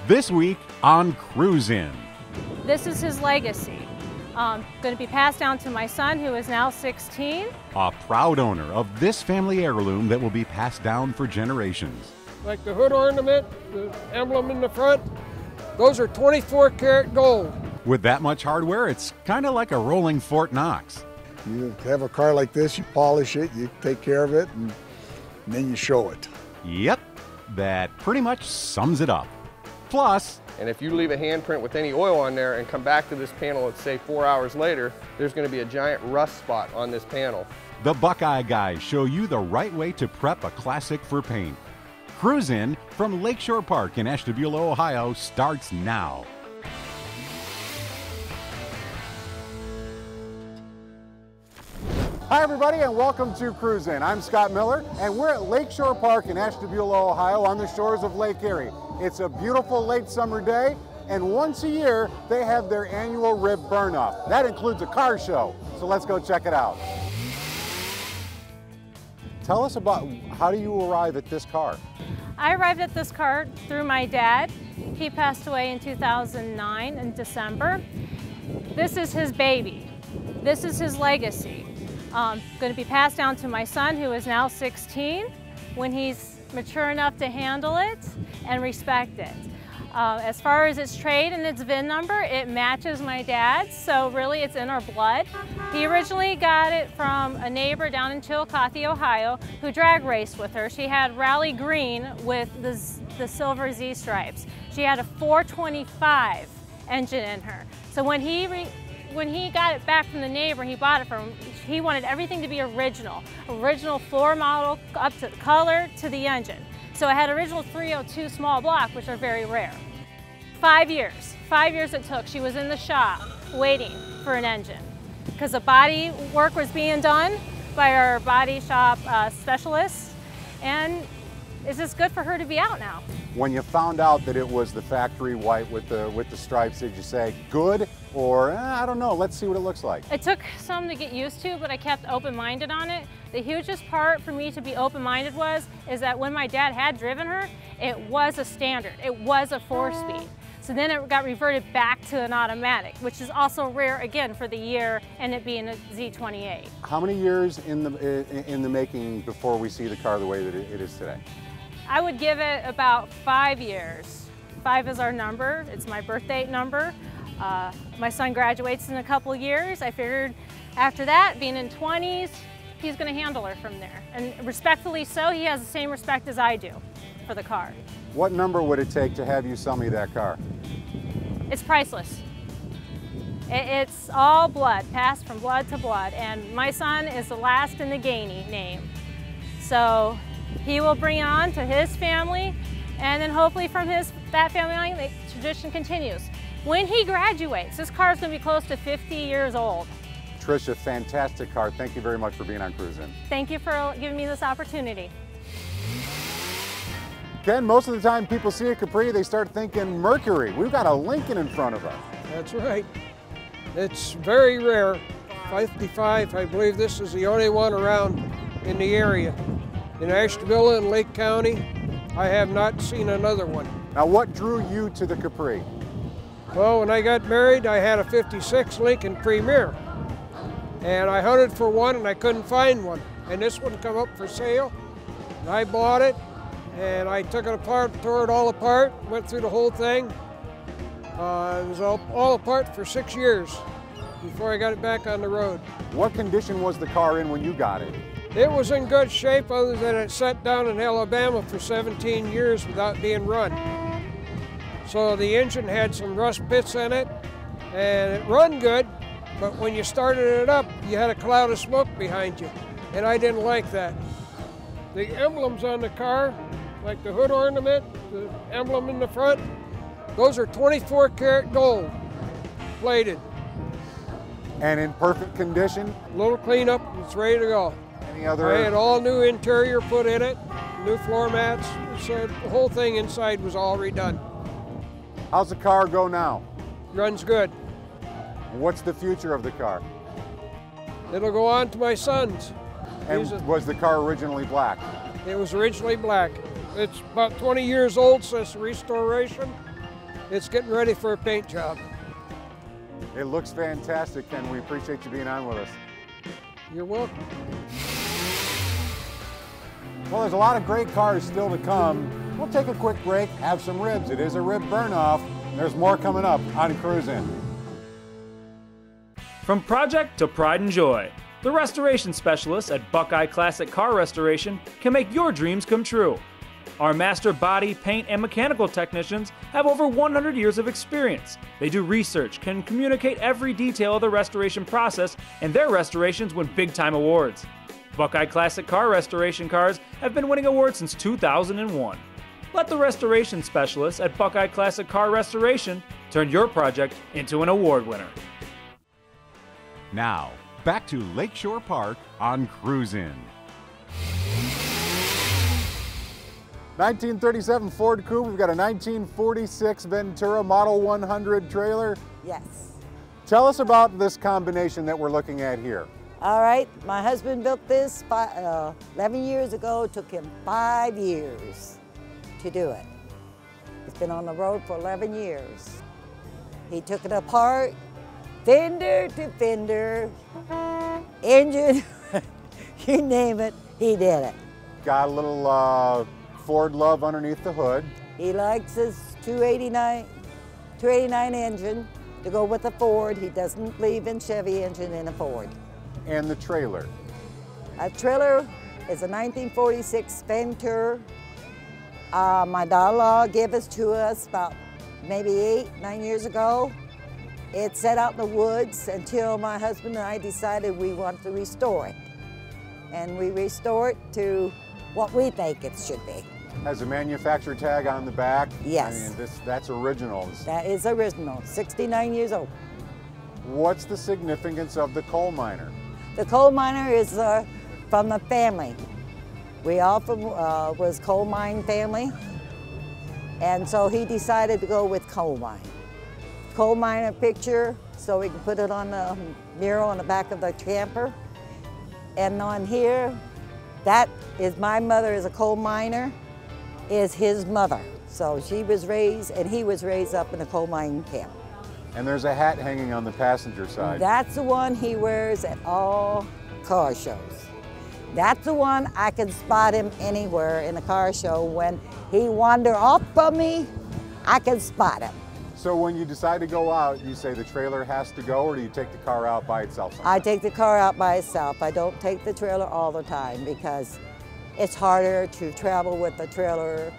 This week on Crusie-in. This is his legacy. Going to be passed down to my son, who is now 16. A proud owner of this family heirloom that will be passed down for generations. Like the hood ornament, the emblem in the front, those are 24 karat gold. With that much hardware, it's kind of like a rolling Fort Knox. You have a car like this, you polish it, you take care of it, and then you show it. Yep, that pretty much sums it up. Plus, and if you leave a handprint with any oil on there and come back to this panel, let's say 4 hours later, there's going to be a giant rust spot on this panel. The Buckeye guys show you the right way to prep a classic for paint. Cruise-in from Lakeshore Park in Ashtablua, Ohio starts now. Hi everybody and welcome to Cruise-in. I'm Scott Miller and we're at Lakeshore Park in Ashtablua, Ohio on the shores of Lake Erie. It's a beautiful late summer day and once a year they have their annual rib burn up. That includes a car show, so let's go check it out. Tell us about how do you arrive at this car? I arrived at this car through my dad. He passed away in 2009 in December. This is his baby. This is his legacy. Going to be passed down to my son, who is now 16, when he's mature enough to handle it and respect it. As far as its trade and its VIN number, it matches my dad's, so really it's in our blood. He originally got it from a neighbor down in Chillicothe, Ohio, who drag raced with her. She had Rally Green with the silver Z stripes. She had a 425 engine in her. So when he got it back from the neighbor, he bought it from him, he wanted everything to be original. Original floor model, up to the color, to the engine. So it had original 302 small block, which are very rare. 5 years it took. She was in the shop waiting for an engine because the body work was being done by our body shop specialists, and it's just good for her to be out now. When you found out that it was the factory white with the stripes, did you say good or I don't know, let's see what it looks like? It took some to get used to, but I kept open-minded on it. The hugest part for me to be open-minded is that when my dad had driven her, it was a standard. It was a 4-speed. So then it got reverted back to an automatic, which is also rare again for the year and it being a Z28. How many years in the making before we see the car the way that it is today? I would give it about 5 years. 5 is our number. It's my birthday number. My son graduates in a couple years. I figured after that, being in 20s, he's going to handle her from there. And respectfully so, he has the same respect as I do for the car. What number would it take to have you sell me that car? It's priceless. It's all blood, passed from blood to blood. And my son is the last in the Gainey name. So he will bring it on to his family, and then hopefully from that family line, the tradition continues. When he graduates, this car is going to be close to 50 years old. Tricia, fantastic car. Thank you very much for being on Cruise-in. Thank you for giving me this opportunity. Ken, most of the time people see a Capri, they start thinking Mercury. We've got a Lincoln in front of us. That's right. It's very rare. 55, I believe this is the only one around in the area. In Ashtabula and Lake County, I have not seen another one. Now what drew you to the Capri? Well, when I got married, I had a 56 Lincoln Premier. And I hunted for one and I couldn't find one. And this one come up for sale. And I bought it and I took it apart, tore it all apart, went through the whole thing. It was all apart for 6 years before I got it back on the road. What condition was the car in when you got it? It was in good shape other than it sat down in Alabama for 17 years without being run. So the engine had some rust bits in it and it run good, but when you started it up, you had a cloud of smoke behind you, and I didn't like that. The emblems on the car, like the hood ornament, the emblem in the front, those are 24 karat gold, plated. And in perfect condition? A little cleanup, it's ready to go. Any other? I had all new interior put in it, new floor mats, so the whole thing inside was all redone. How's the car go now? Runs good. What's the future of the car? It'll go on to my son's. And was the car originally black? It was originally black. It's about 20 years old since the restoration, it's getting ready for a paint job. It looks fantastic, and we appreciate you being on with us. You're welcome. Well, there's a lot of great cars still to come. We'll take a quick break, have some ribs. It is a rib burn-off. There's more coming up on Cruise-In. From project to pride and joy, the restoration specialists at Buckeye Classic Car Restoration can make your dreams come true. Our master body, paint, and mechanical technicians have over 100 years of experience. They do research, can communicate every detail of the restoration process, and their restorations win big-time awards. Buckeye Classic Car Restoration cars have been winning awards since 2001. Let the restoration specialists at Buckeye Classic Car Restoration turn your project into an award winner. Now, back to Lakeshore Park on Cruise-In. 1937 Ford Coupe. We've got a 1946 Ventura Model 100 trailer. Yes. Tell us about this combination that we're looking at here. All right, my husband built this 11 years ago. It took him 5 years to do it. It's been on the road for 11 years. He took it apart, fender to fender, engine, you name it, he did it. Got a little Ford love underneath the hood. He likes his 289 engine to go with the Ford. He doesn't believe in Chevy engine in a Ford. And the trailer. A trailer is a 1946 Ventura. My daughter-in-law gave it to us about maybe 8-9 years ago. It sat out in the woods until my husband and I decided we want to restore it. And we restore it to what we think it should be. Has a manufacturer tag on the back. Yes. I mean, that's original. That is original, 69 years old. What's the significance of the coal miner? The coal miner is from the family. We all was coal mine family, and so he decided to go with coal mine. Coal miner picture, so we can put it on the mural on the back of the camper. And on here, that is my mother is a coal miner, is his mother. So she was raised, and he was raised up in a coal mine camp. And there's a hat hanging on the passenger side. That's the one he wears at all car shows. That's the one I can spot him anywhere in a car show. When he wander off from me, I can spot him. So when you decide to go out, you say the trailer has to go, or do you take the car out by itself sometimes? I take the car out by itself. I don't take the trailer all the time because it's harder to travel with the trailer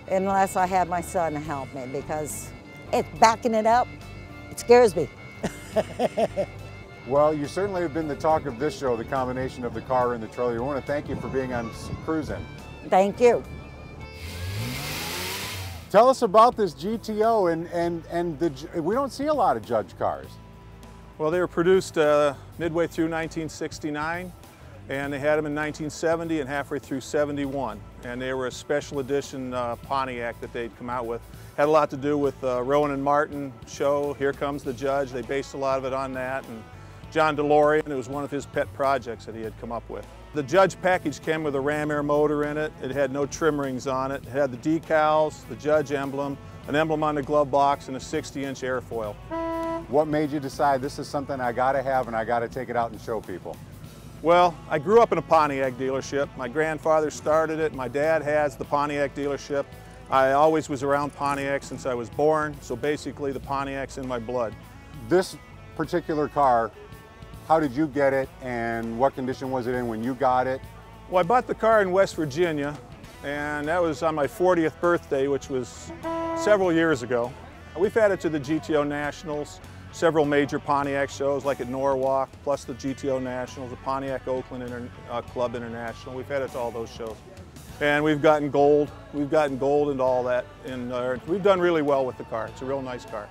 unless I have my son help me, because it's backing it up. It scares me. Well, you certainly have been the talk of this show, the combination of the car and the trailer. We want to thank you for being on Cruise-In. Thank you. Tell us about this GTO, and we don't see a lot of Judge cars. Well, they were produced midway through 1969, and they had them in 1970 and halfway through 71. And they were a special edition Pontiac that they'd come out with. Had a lot to do with Rowan and Martin show, Here Comes the Judge. They based a lot of it on that. And John DeLorean, it was one of his pet projects that he had come up with. The Judge package came with a ram air motor in it. It had no trim rings on it. It had the decals, the Judge emblem, an emblem on the glove box, and a 60-inch airfoil. What made you decide this is something I gotta have and I gotta take it out and show people? Well, I grew up in a Pontiac dealership. My grandfather started it. My dad has the Pontiac dealership. I always was around Pontiac since I was born, so basically the Pontiac's in my blood. This particular car, how did you get it, and what condition was it in when you got it? Well, I bought the car in West Virginia, and that was on my 40th birthday, which was several years ago. We've had it to the GTO Nationals, several major Pontiac shows like at Norwalk, plus the GTO Nationals, the Pontiac Oakland Club International. We've had it to all those shows. And we've gotten gold. We've gotten gold and all that. And we've done really well with the car. It's a real nice car.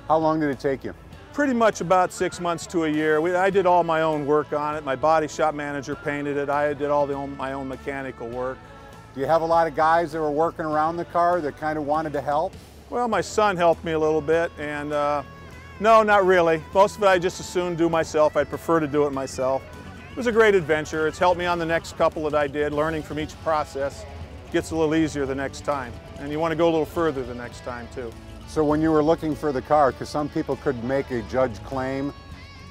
How long did it take you? Pretty much about 6 months to a year. I did all my own work on it. My body shop manager painted it. I did all my own mechanical work. Do you have a lot of guys that were working around the car that kind of wanted to help? Well, my son helped me a little bit, and no, not really. Most of it I just as soon do myself. I'd prefer to do it myself. It was a great adventure. It's helped me on the next couple that I did. Learning from each process gets a little easier the next time. And you want to go a little further the next time, too. So when you were looking for the car, because some people could make a judge claim,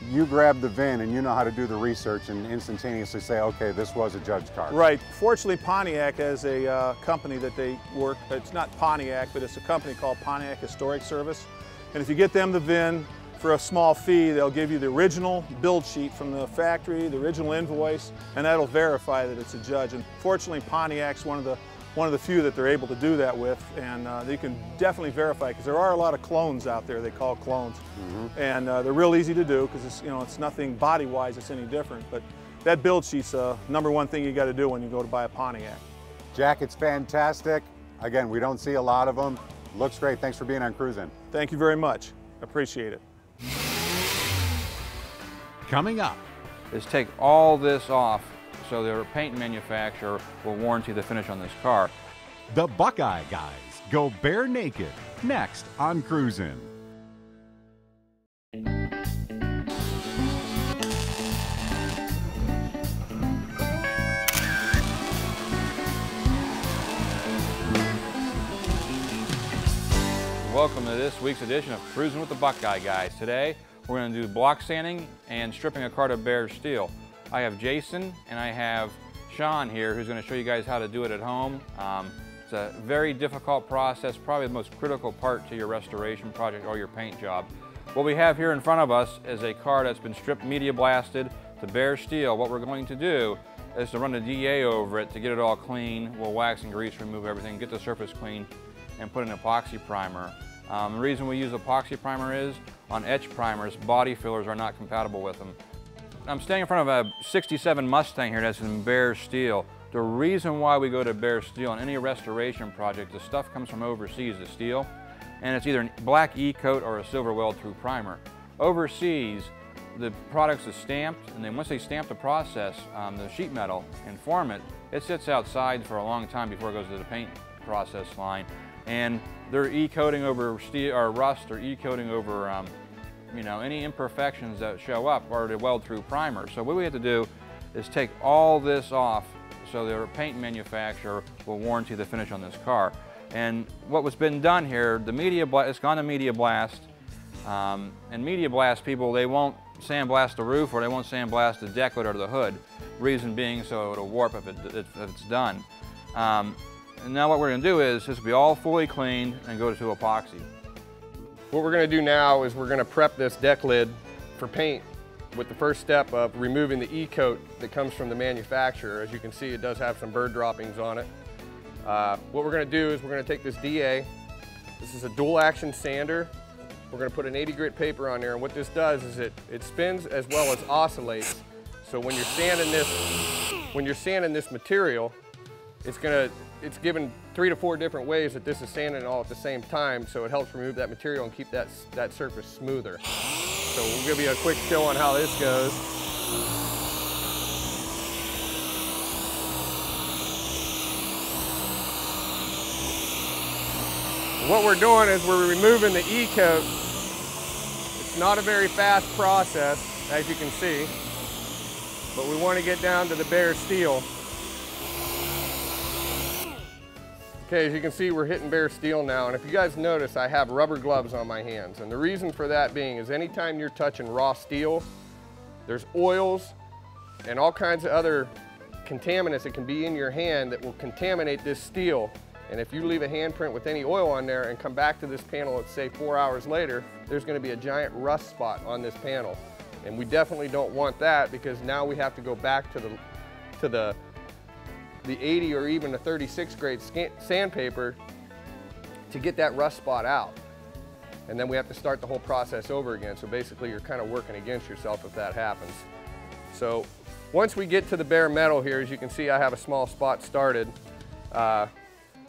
you grab the VIN and you know how to do the research and instantaneously say, okay, this was a judge car. Right. Fortunately, Pontiac has a company that they work, it's not Pontiac, but it's a company called Pontiac Historic Service. And if you get them the VIN for a small fee, they'll give you the original build sheet from the factory, the original invoice, and that'll verify that it's a judge. And fortunately, Pontiac's one of the few that they're able to do that with, and they can definitely verify, because there are a lot of clones out there. They call clones, and they're real easy to do, because it's nothing body-wise it's any different. But that build sheet's number one thing you got to do when you go to buy a Pontiac. Jack, it's fantastic. Again, we don't see a lot of them. Looks great. Thanks for being on Cruise-In. Thank you very much. Appreciate it. Coming up, is take all this off so the paint manufacturer will warranty the finish on this car. the Buckeye Guys go bare naked. Next on Cruise-in. Welcome to this week's edition of Cruising with the Buckeye Guys. Today, we're going to do block sanding and stripping a car to bare steel. I have Jason and I have Sean here who's going to show you guys how to do it at home. It's a very difficult process, probably the most critical part to your restoration project or your paint job. What we have here in front of us is a car that's been stripped media blasted to bare steel. What we're going to do is to run a DA over it to get it all clean. We'll wax and grease, remove everything, get the surface clean, and put an epoxy primer. The reason we use epoxy primer is on etch primers, body fillers are not compatible with them. I'm standing in front of a 67 Mustang here that's in bare steel. The reason why we go to bare steel on any restoration project, the stuff comes from overseas, the steel, and it's either a black E-coat or a silver weld-through primer. Overseas, the product is stamped, and then once they stamp the process, the sheet metal, and form it, it sits outside for a long time before it goes to the paint process line. And they're E-coating over steel or rust, or E-coating over any imperfections that show up, or the weld-through primer. So what we have to do is take all this off so the paint manufacturer will warranty the finish on this car. And what was been done here, the media it's gone to media blast, and media blast people, they won't sandblast the roof or they won't sandblast the deck lid or the hood. Reason being so it'll warp if it's done. And now what we're going to do is this will be all fully cleaned and go to epoxy. What we're going to do now is we're going to prep this deck lid for paint with the first step of removing the E-coat that comes from the manufacturer. As you can see, it does have some bird droppings on it. What we're going to do is we're going to take this DA. This is a dual action sander. We're going to put an 80 grit paper on there, and what this does is it spins as well as oscillates. So when you're sanding this material, it's given 3 to 4 different ways that this is sanding all at the same time, so it helps remove that material and keep that surface smoother. So we'll give you a quick show on how this goes. What we're doing is we're removing the E-coat. It's not a very fast process, as you can see, but we want to get down to the bare steel. Okay, as you can see, we're hitting bare steel now, and if you guys notice, I have rubber gloves on my hands, and the reason for that being is anytime you're touching raw steel, there's oils and all kinds of other contaminants that can be in your hand that will contaminate this steel. And if you leave a handprint with any oil on there and come back to this panel, let's say 4 hours later, there's going to be a giant rust spot on this panel. And we definitely don't want that, because now we have to go back to the 80 or even a 36 grade sandpaper to get that rust spot out. And then we have to start the whole process over again. So basically you're kind of working against yourself if that happens. So once we get to the bare metal here, as you can see, I have a small spot started.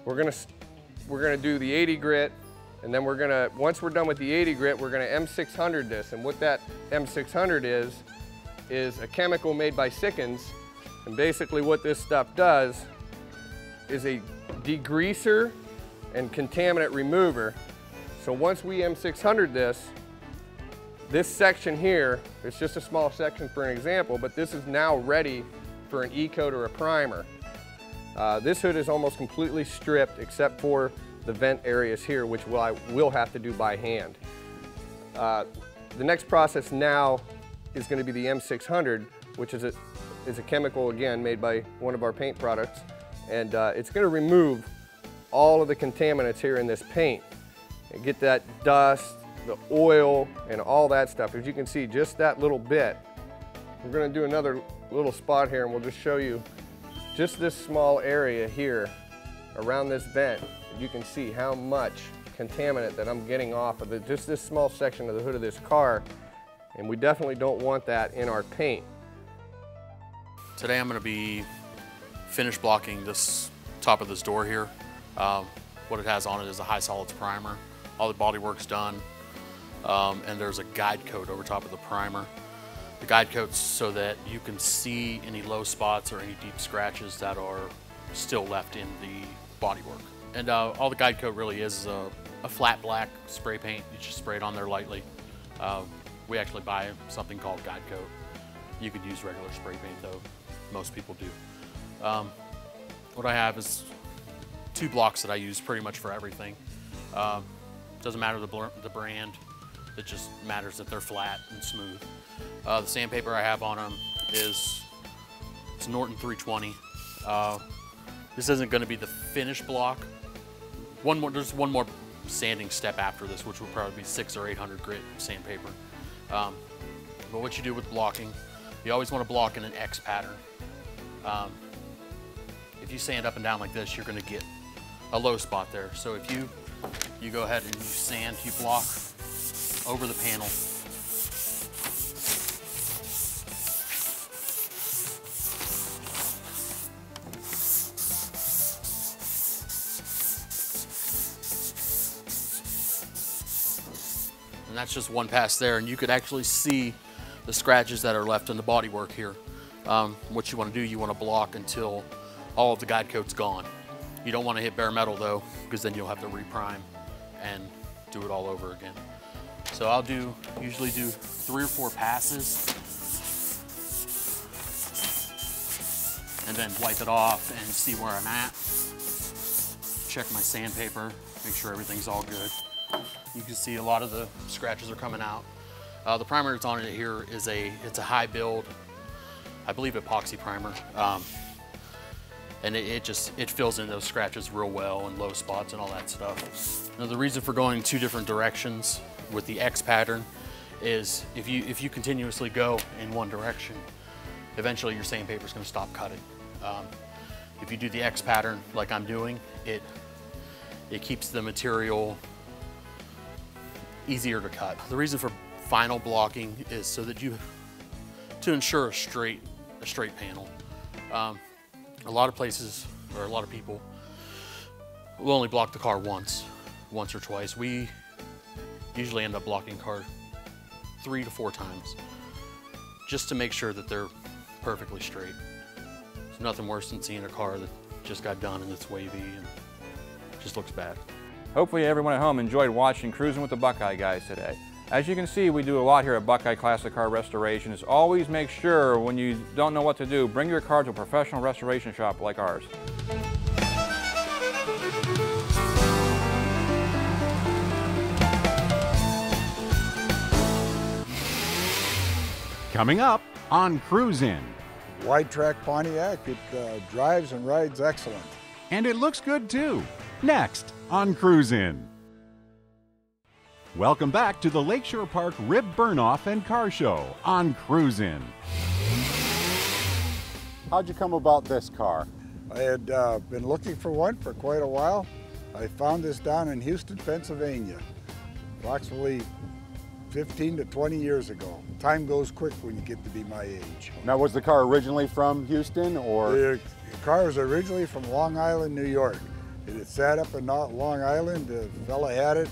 We're gonna do the 80 grit, and then once we're done with the 80 grit, we're gonna M600 this. And what that M600 is a chemical made by Sickens. And basically what this stuff does is a degreaser and contaminant remover. So once we M600 this section here, it's just a small section for an example, but this is now ready for an E-coat or a primer. This hood is almost completely stripped except for the vent areas here, which I will have to do by hand. The next process now is going to be the M600, which is a chemical, again, made by one of our paint products. And it's going to remove all of the contaminants here in this paint and get that dust, the oil, and all that stuff. As you can see, just that little bit. We're going to do another little spot here, and we'll just show you just this small area here around this vent. You can see how much contaminant that I'm getting off of it, just this small section of the hood of this car, and we definitely don't want that in our paint. Today I'm going to be finish blocking this top of this door here. What it has on it is a high solids primer. All the body work's done, and there's a guide coat over top of the primer. The guide coat's so that you can see any low spots or any deep scratches that are still left in the bodywork. And all the guide coat really is a flat black spray paint. You just spray it on there lightly. We actually buy something called guide coat. You could use regular spray paint though, most people do. What I have is 2 blocks that I use pretty much for everything. Doesn't matter the brand, it just matters that they're flat and smooth. The sandpaper I have on them it's Norton 320. This isn't going to be the finished block. There's one more sanding step after this, which will probably be 600 or 800 grit sandpaper. But what you do with blocking, you always want to block in an X pattern. If you sand up and down like this, you're going to get a low spot there. So if you go ahead and you sand, you block over the panel. And that's just one pass there, and you could actually see the scratches that are left in the bodywork here. What you want to do, you want to block until all of the guide coat's gone. You don't want to hit bare metal though, because then you'll have to reprime and do it all over again. So I'll usually do 3 or 4 passes and then wipe it off and see where I'm at. Check my sandpaper, make sure everything's all good. You can see a lot of the scratches are coming out. The primer that's on it here is it's a high build, I believe epoxy primer. And it fills in those scratches real well and low spots and all that stuff. Now the reason for going 2 different directions with the X pattern is if you continuously go in one direction, eventually your sandpaper is going to stop cutting. If you do the X pattern like I'm doing, it keeps the material easier to cut. The reason for final blocking is so that to ensure a straight panel. A lot of places, or a lot of people, will only block the car once or twice. We usually end up blocking the car 3 to 4 times, just to make sure that they're perfectly straight. There's nothing worse than seeing a car that just got done and it's wavy and just looks bad. Hopefully everyone at home enjoyed watching Cruising with the Buckeye guys today. As you can see, we do a lot here at Buckeye Classic Car Restoration. Is always make sure when you don't know what to do, bring your car to a professional restoration shop like ours. Coming up on Cruise-in. Wide track Pontiac, it drives and rides excellent. And it looks good too. Next on Cruise-in. Welcome back to the Lakeshore Park Rib Burn-Off and Car Show on Cruise-in. How'd you come about this car? I had been looking for one for quite a while. I found this down in Houston, Pennsylvania, approximately 15 to 20 years ago. Time goes quick when you get to be my age. Now, was the car originally from Houston, or? The car was originally from Long Island, New York. It had sat up in Long Island. The fella had it.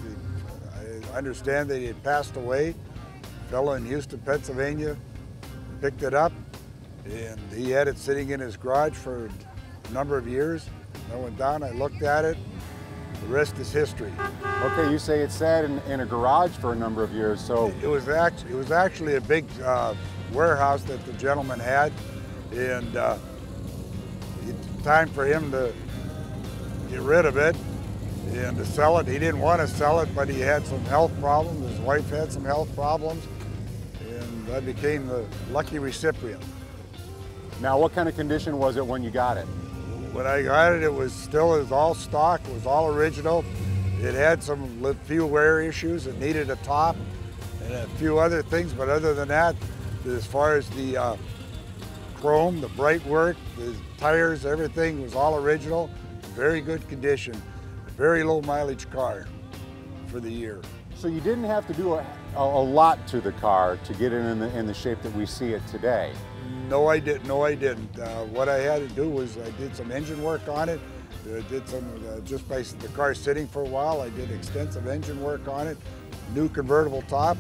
I understand that he had passed away. The fella in Houston, Pennsylvania picked it up, and he had it sitting in his garage for a number of years. I went down, I looked at it. The rest is history. Okay, you say it sat in a garage for a number of years, so... It was actually a big warehouse that the gentleman had, and it's time for him to get rid of it. And to sell it, he didn't want to sell it, but he had some health problems. His wife had some health problems, and I became the lucky recipient. Now, what kind of condition was it when you got it? When I got it, it was all stock, it was all original. It had some few wear issues. It needed a top and a few other things, but other than that, as far as the chrome, the bright work, the tires, everything was all original, very good condition, very low mileage car for the year. So you didn't have to do a lot to the car to get it in the shape that we see it today. No, I didn't. What I had to do was I did some engine work on it. I did some, just by the car sitting for a while, I did extensive engine work on it, new convertible top,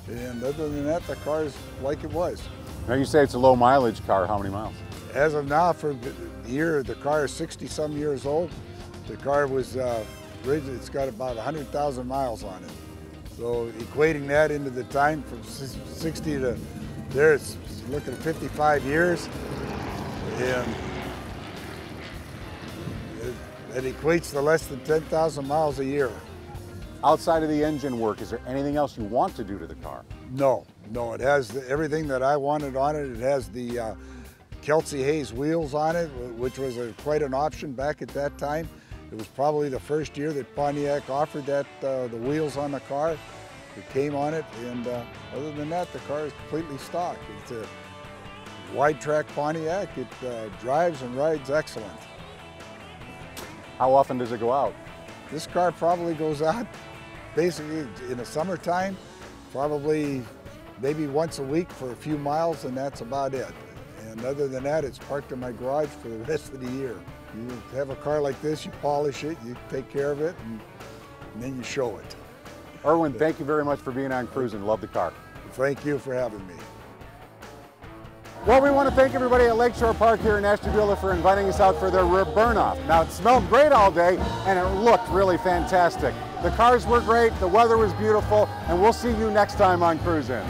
and other than that, the car is like it was. Now you say it's a low mileage car, how many miles? As of now, for the year, the car is 60-some years old. The car was, it's got about 100,000 miles on it. So equating that into the time from 60 to there, it's looking at 55 years. And it equates to less than 10,000 miles a year. Outside of the engine work, is there anything else you want to do to the car? No, it has everything that I wanted on it. It has the Kelsey Hayes wheels on it, which was quite an option back at that time. It was probably the first year that Pontiac offered that the wheels on the car. It came on it, and other than that, the car is completely stock. It's a wide track Pontiac. It drives and rides excellent. How often does it go out? This car probably goes out basically in the summertime, probably maybe once a week for a few miles, and that's about it. And other than that, it's parked in my garage for the rest of the year. You have a car like this, you polish it, you take care of it, and then you show it. Erwin, thank you very much for being on Cruisin'. Love the car. Thank you for having me. Well, we want to thank everybody at Lakeshore Park here in Ashtabula for inviting us out for their burn-off. Now, it smelled great all day, and it looked really fantastic. The cars were great, the weather was beautiful, and we'll see you next time on Cruisin'.